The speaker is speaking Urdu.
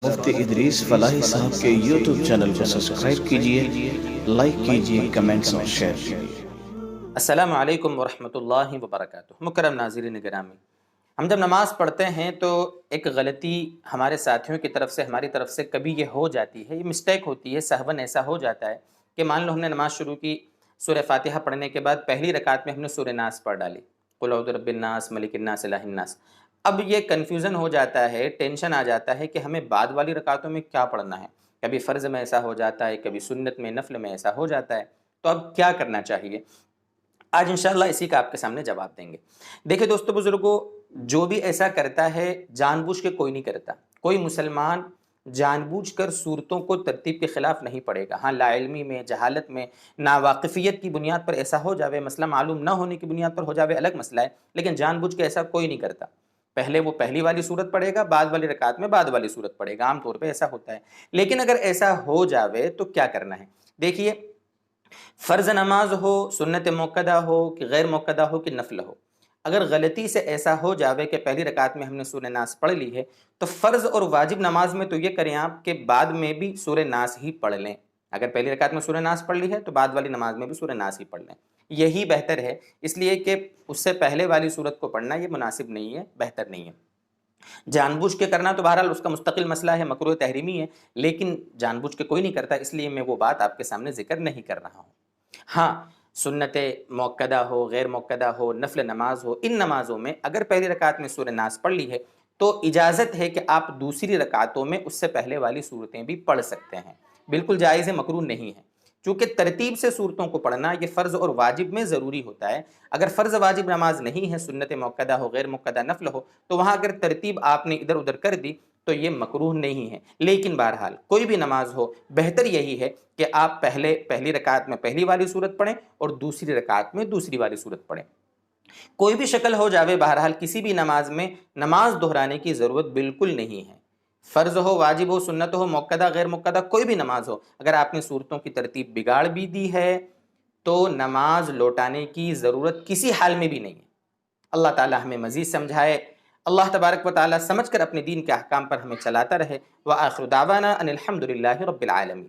مفتی ادریس فلاحی صاحب کے یوٹیوب چینل کو سبسکرائب کیجئے، لائک کیجئے، کمنٹس اور شیئر کیجئے۔ السلام علیکم ورحمۃ اللہ وبرکاتہ۔ مکرم ناظرین گرامی، ہم جب نماز پڑھتے ہیں تو ایک غلطی ہمارے ساتھیوں کی طرف سے ہماری طرف سے کبھی یہ ہو جاتی ہے، یہ مسٹیک ہوتی ہے، سہون ایسا ہو جاتا ہے کہ مان لو ہم نے نماز شروع کی، سورہ فاتحہ پڑھنے کے بعد پہلی رکعت میں ہم نے سورہ ناس پڑھ ڈالی، قل اعوذ برب الناس ملک الناس الہ الناس۔ اب یہ کنفیوژن ہو جاتا ہے، ٹینشن آ جاتا ہے کہ ہمیں بعد والی رکعتوں میں کیا پڑھنا ہے، کبھی فرض میں ایسا ہو جاتا ہے، کبھی سنت میں، نفل میں ایسا ہو جاتا ہے، تو اب کیا کرنا چاہیے؟ آج انشاءاللہ اسی کا آپ کے سامنے جواب دیں گے۔ دیکھیں دوستو بزرگوں، جو بھی ایسا کرتا ہے جان بوجھ کے کوئی نہیں کرتا، کوئی مسلمان جان بوجھ کر صورتوں کو ترتیب کے خلاف نہیں پڑھے گا۔ ہاں، لا علمی میں، جہالت میں، ناواقفیت کی بنیاد پر ایسا ہو جاوے، مسئلہ معلوم نہ ہونے کی بنیاد پر ہو جاوے، الگ مسئلہ ہے، لیکن جان بوجھ کے ایسا کوئی نہیں کرتا۔ پہلے وہ پہلی والی صورت پڑھے گا، بعد والی رکعت میں بعد والی صورت پڑھے گا، عام طور پہ ایسا ہوتا ہے۔ لیکن اگر ایسا ہو جاوے تو کیا کرنا ہے؟ دیکھیے، فرض نماز ہو، سنت موقدہ ہو کہ غیر موقدہ ہو کہ نفل ہو، اگر غلطی سے ایسا ہو جاوے کہ پہلی رکعت میں ہم نے سورہ ناس پڑھ لی ہے، تو فرض اور واجب نماز میں تو یہ کریں آپ کہ بعد میں بھی سورہ ناس ہی پڑھ لیں۔ اگر پہلی رکعت میں سورہ ناس پڑھ لی ہے تو بعد والی نماز میں بھی سورہ ناس ہی پڑھ لیں، یہی بہتر ہے، اس لیے کہ اس سے پہلے والی صورت کو پڑھنا یہ مناسب نہیں ہے، بہتر نہیں ہے۔ جان بوجھ کے کرنا تو بہرحال اس کا مستقل مسئلہ ہے، مکروہ تحریمی ہے، لیکن جان بوجھ کے کوئی نہیں کرتا، اس لیے میں وہ بات آپ کے سامنے ذکر نہیں کر رہا ہوں۔ ہاں، سنت موقدہ ہو، غیر موقدہ ہو، نفل نماز ہو، ان نمازوں میں اگر پہلی رکعت میں سورہ ناس پڑھ لی ہے تو اجازت ہے کہ آپ دوسری رکعتوں میں اس سے پہلے والی صورتیں بھی پڑھ سکتے ہیں، بالکل جائز ہے، مکروہ نہیں ہے۔ چونکہ ترتیب سے صورتوں کو پڑھنا یہ فرض اور واجب میں ضروری ہوتا ہے۔ اگر فرض واجب نماز نہیں ہے، سنت موقدہ ہو، غیر موقدہ نفل ہو، تو وہاں اگر ترتیب آپ نے ادھر ادھر کر دی تو یہ مکروہ نہیں ہے۔ لیکن بہرحال کوئی بھی نماز ہو، بہتر یہی ہے کہ آپ پہلی رکعت میں پہلی والی صورت پڑھیں اور دوسری رکعت میں دوسری والی صورت پڑھیں۔ کوئی بھی شکل ہو جاوے، بہرحال کسی بھی نماز میں نماز دہرانے کی ضرورت بالکل نہیں ہے۔ فرض ہو، واجب ہو، سنت ہو، موقدہ، غیر موقدہ، کوئی بھی نماز ہو، اگر آپ نے صورتوں کی ترتیب بگاڑ بھی دی ہے تو نماز لوٹانے کی ضرورت کسی حال میں بھی نہیں ہے۔ اللہ تعالی ہمیں مزید سمجھائے، اللہ تبارک و تعالی سمجھ کر اپنے دین کے احکام پر ہمیں چلاتا رہے۔ وآخر دعوانا ان الحمد للہ رب العالمین۔